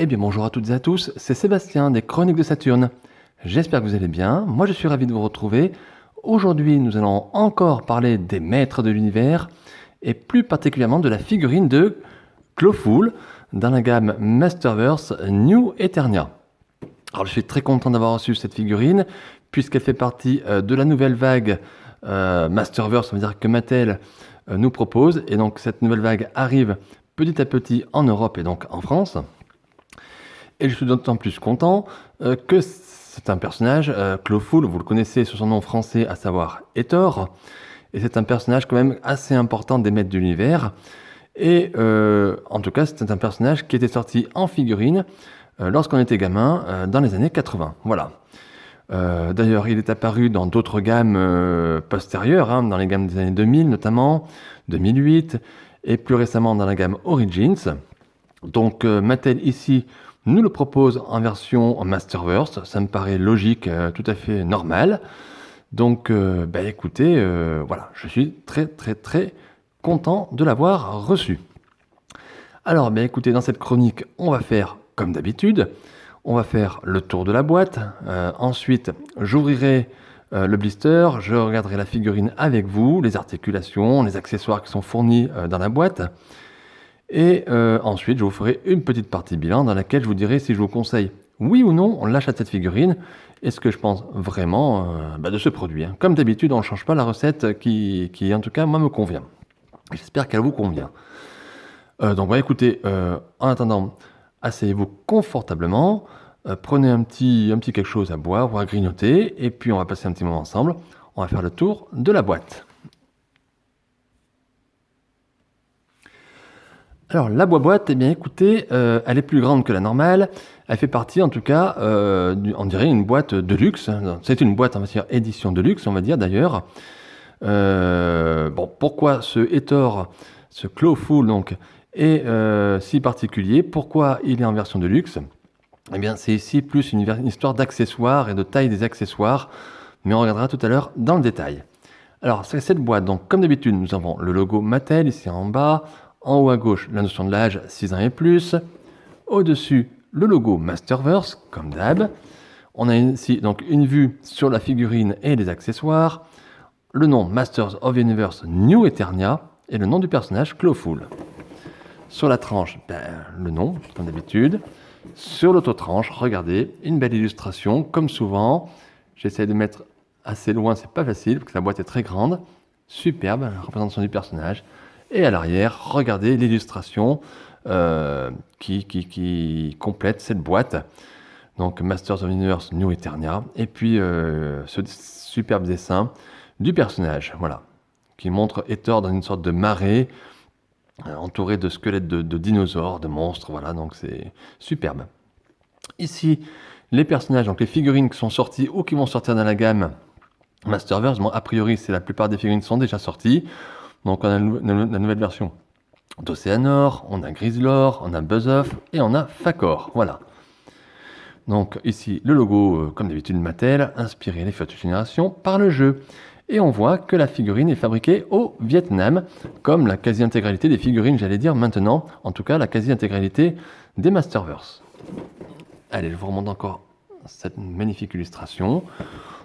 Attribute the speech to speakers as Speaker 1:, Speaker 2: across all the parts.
Speaker 1: Eh bien bonjour à toutes et à tous, c'est Sébastien des Chroniques de Saturne. J'espère que vous allez bien, moi je suis ravi de vous retrouver. Aujourd'hui nous allons encore parler des maîtres de l'univers et plus particulièrement de la figurine de Clawful dans la gamme Masterverse New Eternia. Alors je suis très content d'avoir reçu cette figurine puisqu'elle fait partie de la nouvelle vague Masterverse, on va dire que Mattel nous propose, et donc cette nouvelle vague arrive petit à petit en Europe et donc en France. Et je suis d'autant plus content que c'est un personnage, Clawful, vous le connaissez sous son nom français, à savoir Hathor. Et c'est un personnage quand même assez important des maîtres de l'univers. Et en tout cas, c'est un personnage qui était sorti en figurine lorsqu'on était gamin, dans les années 80. Voilà. D'ailleurs, il est apparu dans d'autres gammes postérieures, dans les gammes des années 2000 notamment, 2008, et plus récemment dans la gamme Origins. Donc Mattel ici nous le propose en version Masterverse, ça me paraît logique, tout à fait normal. Donc écoutez, voilà, je suis très content de l'avoir reçu. Alors écoutez, dans cette chronique, on va faire comme d'habitude, on va faire le tour de la boîte. Ensuite, j'ouvrirai le blister, je regarderai la figurine avec vous, les articulations, les accessoires qui sont fournis dans la boîte. Et ensuite, je vous ferai une petite partie bilan dans laquelle je vous dirai si je vous conseille, oui ou non, l'achat de cette figurine, et ce que je pense vraiment de ce produit. Comme d'habitude, on ne change pas la recette qui, en tout cas, moi, me convient. J'espère qu'elle vous convient. Donc, écoutez, en attendant, asseyez-vous confortablement, prenez un petit quelque chose à boire ou à grignoter, et puis on va passer un petit moment ensemble. On va faire le tour de la boîte. Alors la boîte, eh bien écoutez, elle est plus grande que la normale. Elle fait partie en tout cas, on dirait une boîte de luxe. C'est une boîte, on va dire, édition de luxe, on va dire d'ailleurs. Pourquoi ce Hathor, ce Clawful donc, est si particulier? Pourquoi il est en version de luxe? Eh bien c'est ici plus une histoire d'accessoires et de taille des accessoires, mais on regardera tout à l'heure dans le détail. Alors cette boîte, donc comme d'habitude, nous avons le logo Mattel ici en bas. En haut à gauche, la notion de l'âge, 6 ans et plus. Au-dessus, le logo Masterverse, comme d'hab. On a ici donc une vue sur la figurine et les accessoires. Le nom Masters of Universe New Eternia et le nom du personnage Clawful. Sur la tranche, le nom, comme d'habitude. Sur l'autotranche, regardez, une belle illustration, comme souvent. J'essaie de mettre assez loin, c'est pas facile, parce que la boîte est très grande. Superbe, la représentation du personnage. Et à l'arrière, regardez l'illustration qui complète cette boîte. Donc Masters of Universe New Eternia. Et puis ce superbe dessin du personnage, voilà, qui montre Hathor dans une sorte de marée, entouré de squelettes de dinosaures, de monstres, voilà, donc c'est superbe. Ici, les personnages, donc les figurines qui sont sorties ou qui vont sortir dans la gamme Masterverse, a priori, c'est la plupart des figurines sont déjà sorties. Donc on a la nouvelle version d'Océanor, on a Grislor, on a Buzzoff et on a Fakor. Voilà. Donc ici le logo, comme d'habitude Mattel, inspiré les futures générations par le jeu. Et on voit que la figurine est fabriquée au Vietnam, comme la quasi-intégralité des figurines, j'allais dire maintenant, en tout cas la quasi-intégralité des Masterverse. Allez, je vous remonte encore cette magnifique illustration.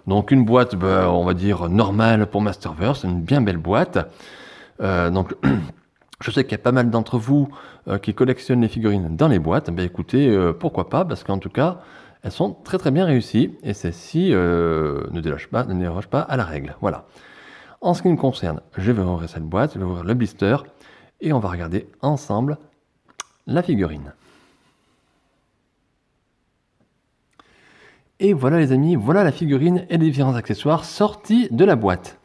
Speaker 1: Donc une boîte, on va dire, normale pour Masterverse, une bien belle boîte. Donc, je sais qu'il y a pas mal d'entre vous qui collectionnent les figurines dans les boîtes. Écoutez, pourquoi pas, parce qu'en tout cas, elles sont très bien réussies. Et celles-ci ne dérogent pas à la règle. Voilà. En ce qui me concerne, je vais ouvrir cette boîte, je vais ouvrir le blister, et on va regarder ensemble la figurine. Et voilà les amis, voilà la figurine et les différents accessoires sortis de la boîte.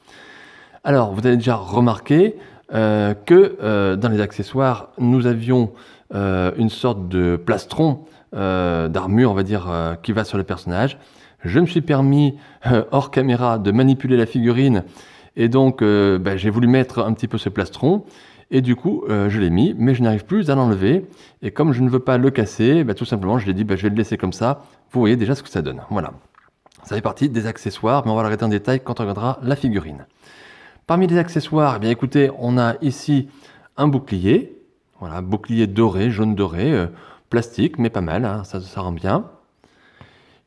Speaker 1: Alors, vous avez déjà remarqué que dans les accessoires, nous avions une sorte de plastron d'armure, on va dire, qui va sur le personnage. Je me suis permis, hors caméra, de manipuler la figurine, et donc j'ai voulu mettre un petit peu ce plastron, et du coup, je l'ai mis, mais je n'arrive plus à l'enlever, et comme je ne veux pas le casser, tout simplement, je l'ai dit, je vais le laisser comme ça. Vous voyez déjà ce que ça donne. Voilà. Ça fait partie des accessoires, mais on va le regarder en détail quand on regardera la figurine. Parmi les accessoires, écoutez, on a ici un bouclier, voilà, bouclier doré, jaune doré, plastique, mais pas mal, hein, ça rend bien.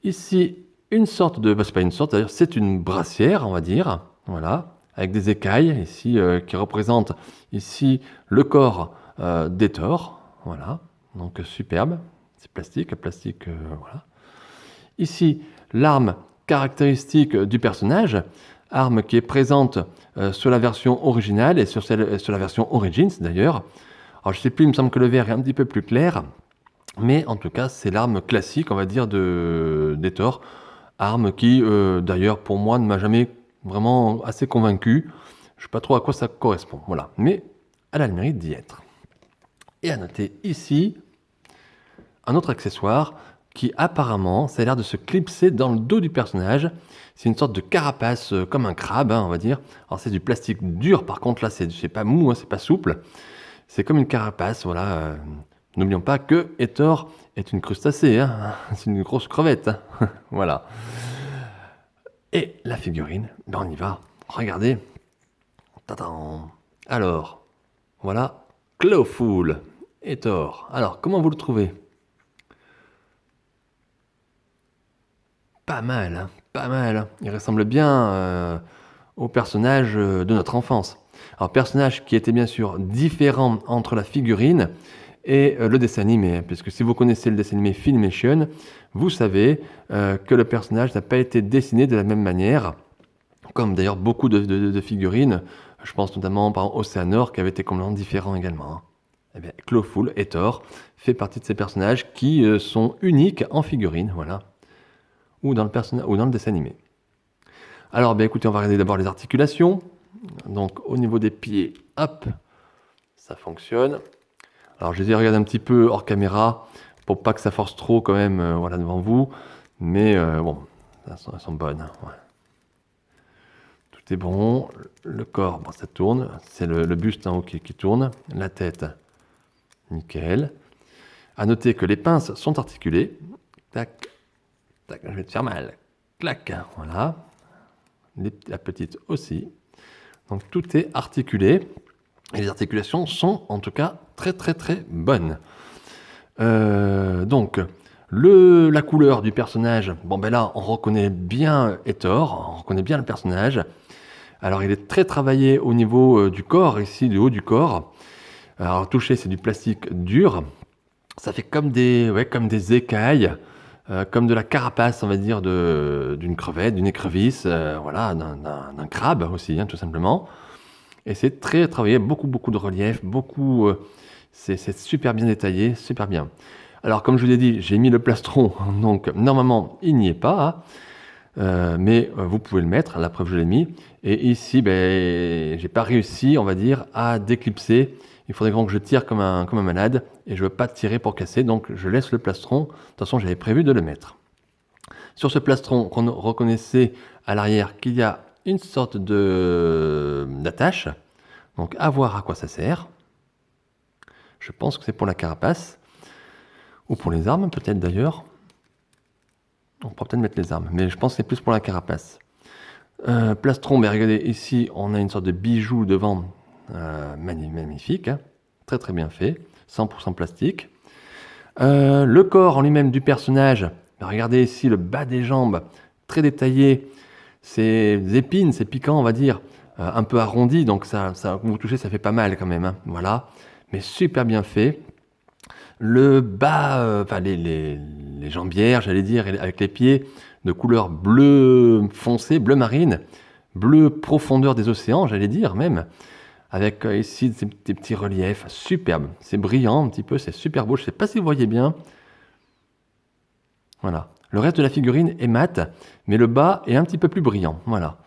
Speaker 1: Ici, une sorte de... c'est pas une sorte, d'ailleurs, c'est une brassière, on va dire. Voilà, avec des écailles, ici, qui représentent ici le corps d'Héthor. Voilà, donc superbe. C'est plastique, voilà. Ici, l'arme caractéristique du personnage, arme qui est présente sur la version originale et sur la version Origins d'ailleurs. Alors je sais plus, il me semble que le vert est un petit peu plus clair, mais en tout cas c'est l'arme classique, on va dire, d'Héthor. Arme qui, d'ailleurs, pour moi, ne m'a jamais vraiment assez convaincu. Je ne sais pas trop à quoi ça correspond, voilà. Mais elle a le mérite d'y être. Et à noter ici, un autre accessoire qui apparemment, ça a l'air de se clipser dans le dos du personnage. C'est une sorte de carapace, comme un crabe, hein, on va dire. Alors c'est du plastique dur, par contre là, c'est pas mou, hein, c'est pas souple. C'est comme une carapace, voilà. N'oublions pas que Héthor est une crustacée, hein. C'est une grosse crevette, hein. Voilà. Et la figurine, ben on y va. Regardez. Tadam. Alors, voilà, Clawful, Héthor. Alors, comment vous le trouvez? Pas mal, hein, pas mal, hein. Il ressemble bien au personnage de notre enfance. Alors, personnage qui était bien sûr différent entre la figurine et le dessin animé, puisque si vous connaissez le dessin animé Filmation, vous savez que le personnage n'a pas été dessiné de la même manière, comme d'ailleurs beaucoup de figurines. Je pense notamment par Océanor, qui avait été complètement différent également, hein. Eh bien, Clawful, Héthor, fait partie de ces personnages qui sont uniques en figurine, voilà, ou dans le dessin animé. Alors, bien écoutez, on va regarder d'abord les articulations. Donc, au niveau des pieds, hop, ça fonctionne. Alors, je les ai regardés un petit peu hors caméra, pour pas que ça force trop quand même, voilà, devant vous. Mais bon, elles sont bonnes, hein, voilà. Tout est bon. Le corps, bon, ça tourne. C'est le buste en haut qui tourne. La tête, nickel. À noter que les pinces sont articulées. Tac, tac, je vais te faire mal. Clac, voilà. La petite aussi. Donc tout est articulé. Et les articulations sont en tout cas très très très bonnes. Donc la couleur du personnage, bon ben là on reconnaît bien Héthor, on reconnaît bien le personnage. Alors il est très travaillé au niveau du corps, ici du haut du corps. Alors touché, c'est du plastique dur. Ça fait comme des écailles, comme de la carapace, on va dire, d'une crevette, d'une écrevisse, voilà, d'un crabe aussi, hein, tout simplement. Et c'est très travaillé, beaucoup de relief, c'est super bien détaillé, super bien. Alors comme je vous l'ai dit, j'ai mis le plastron, donc normalement il n'y est pas, mais vous pouvez le mettre, la preuve je l'ai mis. Et ici, ben, j'ai pas réussi, on va dire, à déclipser. Il faudrait vraiment que je tire comme un malade, et je veux pas tirer pour casser, donc je laisse le plastron. De toute façon, j'avais prévu de le mettre. Sur ce plastron, on reconnaissait à l'arrière qu'il y a une sorte d'attache. Donc à voir à quoi ça sert. Je pense que c'est pour la carapace, ou pour les armes peut-être d'ailleurs. On pourra peut-être mettre les armes, mais je pense que c'est plus pour la carapace. Plastron, ben regardez, ici on a une sorte de bijou devant, magnifique, hein, très très bien fait, 100% plastique. Le corps en lui-même du personnage, ben regardez ici le bas des jambes, très détaillé, c'est épines, c'est piquant on va dire, un peu arrondi, donc ça, quand vous touchez ça fait pas mal quand même, hein, voilà, mais super bien fait. Le bas, enfin les jambières, j'allais dire, avec les pieds de couleur bleu foncé, bleu marine, bleu profondeur des océans, j'allais dire même, avec ici des petits reliefs, superbe. C'est brillant un petit peu, c'est super beau. Je ne sais pas si vous voyez bien. Voilà. Le reste de la figurine est mat, mais le bas est un petit peu plus brillant. Voilà.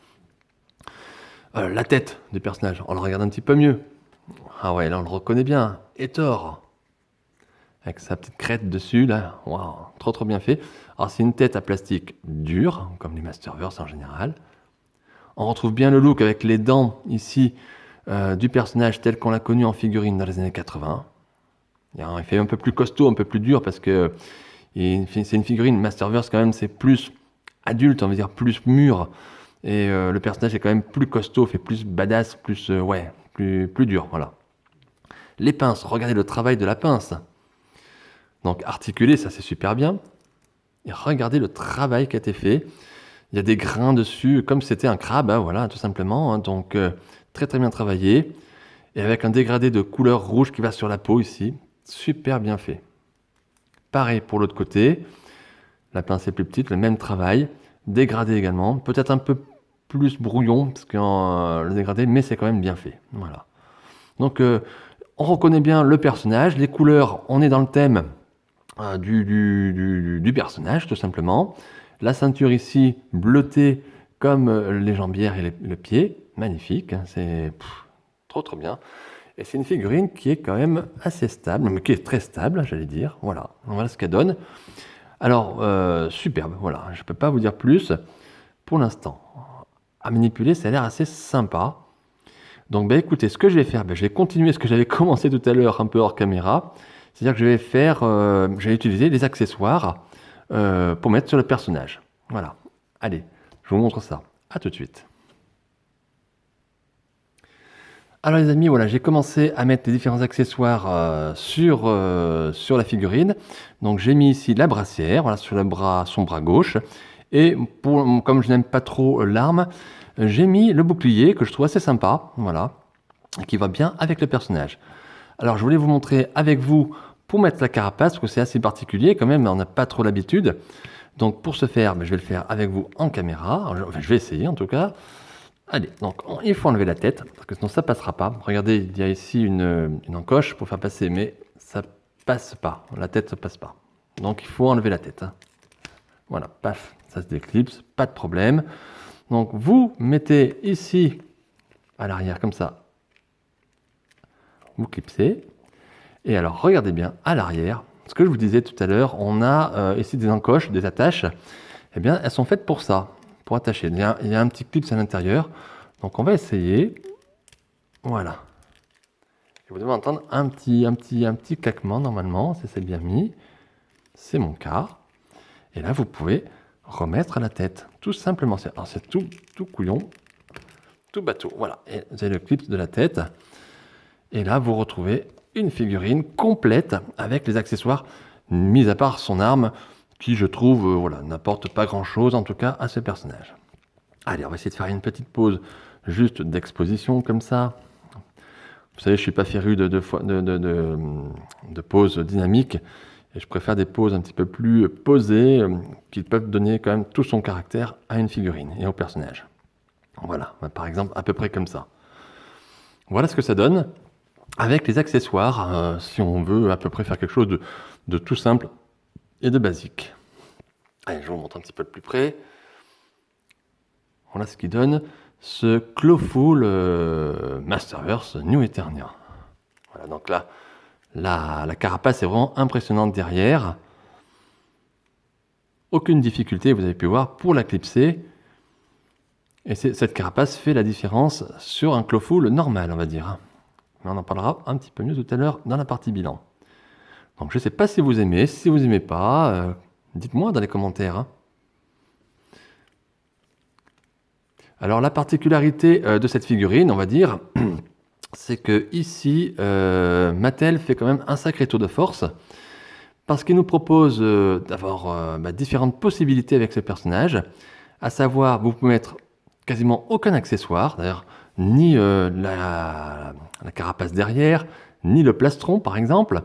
Speaker 1: La tête du personnage, on le regarde un petit peu mieux. Ah ouais, là on le reconnaît bien. Héthor, avec sa petite crête dessus, là, waouh, trop bien fait. Alors c'est une tête à plastique dur, comme les Masterverse en général. On retrouve bien le look avec les dents ici du personnage tel qu'on l'a connu en figurine dans les années 80. Il fait un peu plus costaud, un peu plus dur parce que c'est une figurine Masterverse quand même, c'est plus adulte, on va dire plus mûr. Et le personnage est quand même plus costaud, fait plus badass, plus plus dur, voilà. Les pinces, regardez le travail de la pince. Donc articulé, ça c'est super bien. Et regardez le travail qui a été fait. Il y a des grains dessus, comme si c'était un crabe, hein, voilà, tout simplement. Hein. Donc très très bien travaillé. Et avec un dégradé de couleur rouge qui va sur la peau ici. Super bien fait. Pareil pour l'autre côté. La pince est plus petite, le même travail. Dégradé également. Peut-être un peu plus brouillon, parce que le dégradé, mais c'est quand même bien fait. Voilà. Donc on reconnaît bien le personnage. Les couleurs, on est dans le thème du personnage, tout simplement. La ceinture ici, bleutée comme les jambières et le pied. Magnifique, hein, c'est trop trop bien. Et c'est une figurine qui est quand même assez stable, mais qui est très stable, j'allais dire. Voilà ce qu'elle donne. Alors, superbe, voilà, je ne peux pas vous dire plus pour l'instant. À manipuler, ça a l'air assez sympa. Donc, écoutez, ce que je vais faire, je vais continuer ce que j'avais commencé tout à l'heure, un peu hors caméra. C'est-à-dire que je vais utiliser les accessoires pour mettre sur le personnage. Voilà. Allez, je vous montre ça. À tout de suite. Alors les amis, voilà, j'ai commencé à mettre les différents accessoires sur la figurine. Donc j'ai mis ici la brassière, voilà, sur son bras gauche. Et comme je n'aime pas trop l'arme, j'ai mis le bouclier que je trouve assez sympa, voilà, qui va bien avec le personnage. Alors je voulais vous montrer avec vous pour mettre la carapace, parce que c'est assez particulier quand même, on n'a pas trop l'habitude. Donc pour ce faire, je vais le faire avec vous en caméra, enfin je vais essayer en tout cas. Allez, donc il faut enlever la tête, parce que sinon ça passera pas. Regardez, il y a ici une encoche pour faire passer, mais ça passe pas, la tête ne passe pas. Donc il faut enlever la tête. Hein. Voilà, paf, ça se déclipse, pas de problème. Donc vous mettez ici, à l'arrière, comme ça, vous clipsez. Et alors, regardez bien, à l'arrière, ce que je vous disais tout à l'heure, on a ici des encoches, des attaches. Eh bien, elles sont faites pour ça, pour attacher. Il y a un petit clip à l'intérieur. Donc, on va essayer. Voilà. Et vous devez entendre un petit claquement, normalement, si c'est bien mis. C'est mon cas. Et là, vous pouvez remettre la tête, tout simplement. Alors, c'est tout couillon, tout bateau. Voilà. Et vous avez le clip de la tête. Et là, vous retrouvez une figurine complète avec les accessoires, mis à part son arme, qui, je trouve, n'apporte pas grand-chose, en tout cas, à ce personnage. Allez, on va essayer de faire une petite pause juste d'exposition, comme ça. Vous savez, je ne suis pas féru de pauses dynamiques, et je préfère des pauses un petit peu plus posées, qui peuvent donner quand même tout son caractère à une figurine et au personnage. Voilà, par exemple, à peu près comme ça. Voilà ce que ça donne. Avec les accessoires, si on veut à peu près faire quelque chose de tout simple et de basique. Allez, je vous montre un petit peu de plus près. Voilà ce qui donne ce Clawful Masterverse New Eternia. Voilà, donc là, la carapace est vraiment impressionnante derrière. Aucune difficulté, vous avez pu voir, pour la clipser. Et cette carapace fait la différence sur un Clawful normal, on va dire. Mais on en parlera un petit peu mieux tout à l'heure dans la partie bilan. Donc je ne sais pas si vous aimez, si vous n'aimez pas, dites-moi dans les commentaires. Hein. Alors la particularité de cette figurine, on va dire, c'est que ici, Mattel fait quand même un sacré tour de force, parce qu'il nous propose d'avoir différentes possibilités avec ce personnage, à savoir, vous pouvez mettre quasiment aucun accessoire, d'ailleurs, ni la carapace derrière, ni le plastron par exemple,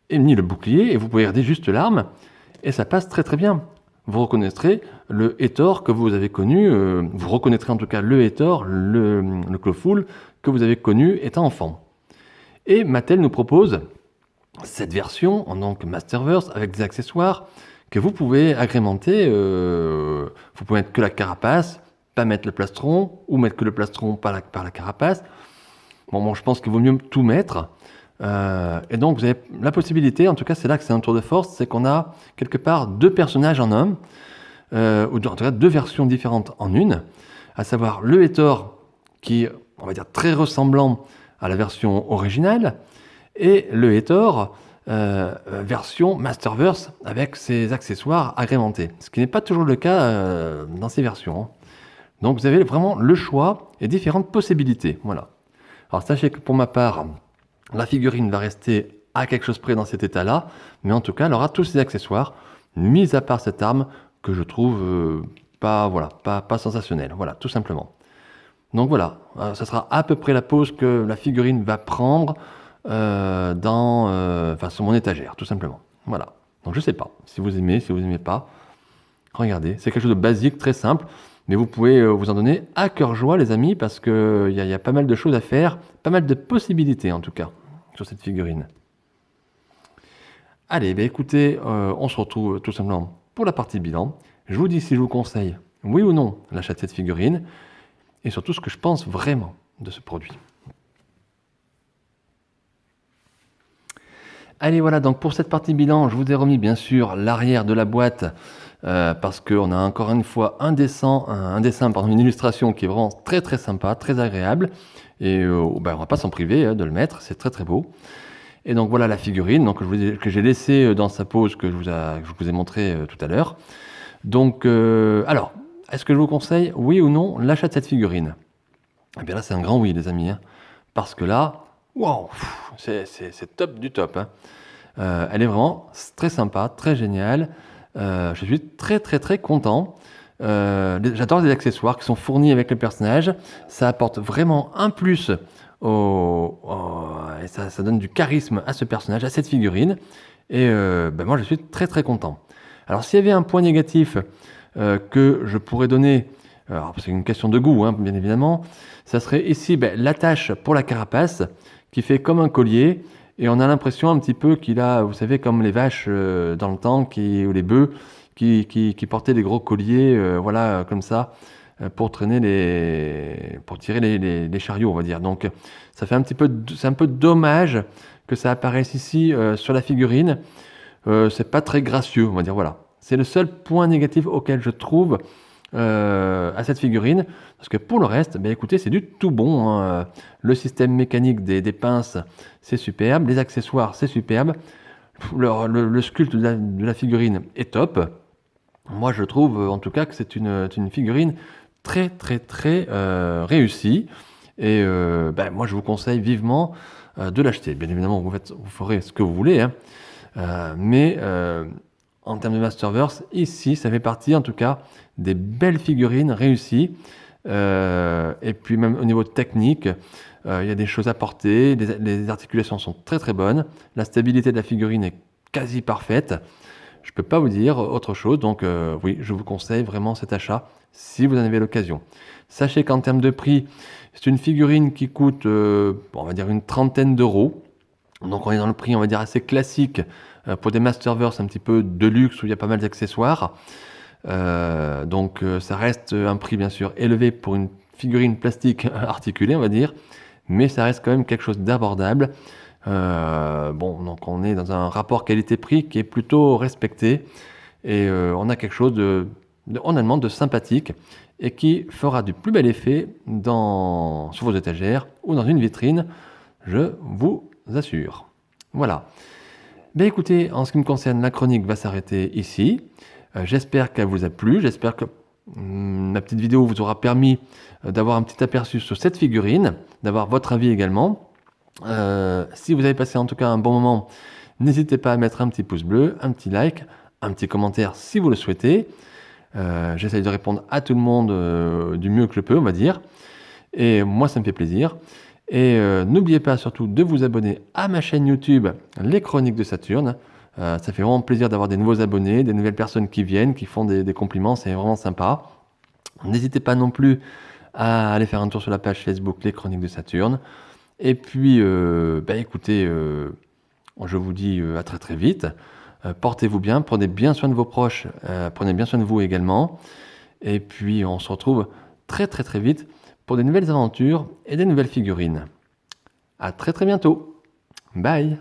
Speaker 1: et ni le bouclier, et vous pouvez garder juste l'arme, et ça passe très très bien. Vous reconnaîtrez le Hathor que vous avez connu, vous reconnaîtrez en tout cas le Hathor, le Clawful que vous avez connu étant enfant. Et Mattel nous propose cette version, donc Masterverse, avec des accessoires que vous pouvez agrémenter. Vous pouvez mettre que la carapace, pas mettre le plastron, ou mettre que le plastron par la carapace. Bon, je pense qu'il vaut mieux tout mettre. Et donc vous avez la possibilité, en tout cas c'est là que c'est un tour de force, c'est qu'on a quelque part deux personnages en un, ou en tout cas deux versions différentes en une, à savoir le Hathor qui est, on va dire, très ressemblant à la version originale, et le Hathor version Masterverse avec ses accessoires agrémentés, ce qui n'est pas toujours le cas dans ces versions. Hein. Donc vous avez vraiment le choix et différentes possibilités. Voilà. Alors sachez que pour ma part, la figurine va rester à quelque chose près dans cet état-là, mais en tout cas, elle aura tous ses accessoires, mis à part cette arme que je trouve pas sensationnelle. Voilà, tout simplement. Donc voilà, ça sera à peu près la pose que la figurine va prendre sur mon étagère, tout simplement. Voilà. Donc je sais pas si vous aimez, si vous aimez pas. Regardez, c'est quelque chose de basique, très simple, mais vous pouvez vous en donner à cœur joie, les amis, parce que y a pas mal de choses à faire, pas mal de possibilités en tout cas sur cette figurine. Allez, écoutez, on se retrouve tout simplement pour la partie bilan. Je vous dis si je vous conseille, oui ou non, l'achat de cette figurine, et surtout ce que je pense vraiment de ce produit. Allez, voilà, donc pour cette partie bilan, je vous ai remis bien sûr l'arrière de la boîte, parce qu'on a encore une fois un dessin, une illustration qui est vraiment très très sympa, très agréable, et on va pas s'en priver de le mettre, c'est très très beau. Et donc voilà la figurine donc, que j'ai laissée dans sa pose que je vous ai montré tout à l'heure. Donc, alors, est-ce que je vous conseille, oui ou non, l'achat de cette figurine? Eh bien là, c'est un grand oui, les amis, hein, parce que là, waouh, c'est top du top. Hein. Elle est vraiment très sympa, très géniale. Je suis très très très content. J'adore les accessoires qui sont fournis avec le personnage. Ça apporte vraiment un plus et ça donne du charisme à ce personnage, à cette figurine. Et moi, je suis très très content. Alors, s'il y avait un point négatif que je pourrais donner, alors c'est une question de goût, hein, bien évidemment, ça serait ici l'attache pour la carapace qui fait comme un collier. Et on a l'impression un petit peu qu'il a, vous savez, comme les vaches dans le temps, ou les bœufs, qui portaient des gros colliers, comme ça, pour tirer les chariots, on va dire. Donc, ça fait c'est un peu dommage que ça apparaisse ici sur la figurine. C'est pas très gracieux, on va dire, voilà. C'est le seul point négatif auquel je trouve à cette figurine, parce que pour le reste, écoutez, c'est du tout bon. Hein. Le système mécanique des pinces, c'est superbe. Les accessoires, c'est superbe. Le sculpte de la figurine est top. Moi, je trouve en tout cas que c'est une figurine très, très, très réussie. Et moi, je vous conseille vivement de l'acheter. Bien évidemment, vous ferez ce que vous voulez. Hein. Mais en termes de Masterverse, ici, ça fait partie en tout cas des belles figurines réussies. Et puis même au niveau technique, il y a des choses à porter, les articulations sont très très bonnes, la stabilité de la figurine est quasi parfaite. Je ne peux pas vous dire autre chose, donc oui, je vous conseille vraiment cet achat si vous en avez l'occasion. Sachez qu'en termes de prix, c'est une figurine qui coûte, on va dire une trentaine d'euros. Donc on est dans le prix, on va dire, assez classique pour des Masterverse un petit peu de luxe où il y a pas mal d'accessoires. Donc ça reste un prix bien sûr élevé pour une figurine plastique articulée, on va dire, mais ça reste quand même quelque chose d'abordable. Donc on est dans un rapport qualité-prix qui est plutôt respecté et on a quelque chose honnêtement de sympathique et qui fera du plus bel effet sur vos étagères ou dans une vitrine, je vous assure. Voilà. Écoutez, en ce qui me concerne, la chronique va s'arrêter ici. J'espère qu'elle vous a plu, j'espère que ma petite vidéo vous aura permis d'avoir un petit aperçu sur cette figurine, d'avoir votre avis également. Si vous avez passé en tout cas un bon moment, n'hésitez pas à mettre un petit pouce bleu, un petit like, un petit commentaire si vous le souhaitez. J'essaye de répondre à tout le monde du mieux que je peux, on va dire. Et moi, ça me fait plaisir. Et n'oubliez pas surtout de vous abonner à ma chaîne YouTube Les Chroniques de Saturne. Ça fait vraiment plaisir d'avoir des nouveaux abonnés, des nouvelles personnes qui viennent, qui font des compliments, c'est vraiment sympa. N'hésitez pas non plus à aller faire un tour sur la page Facebook Les Chroniques de Saturne. Et puis, écoutez, je vous dis à très très vite. Portez-vous bien, prenez bien soin de vos proches, prenez bien soin de vous également. Et puis, on se retrouve très très très vite pour des nouvelles aventures et des nouvelles figurines. À très très bientôt. Bye.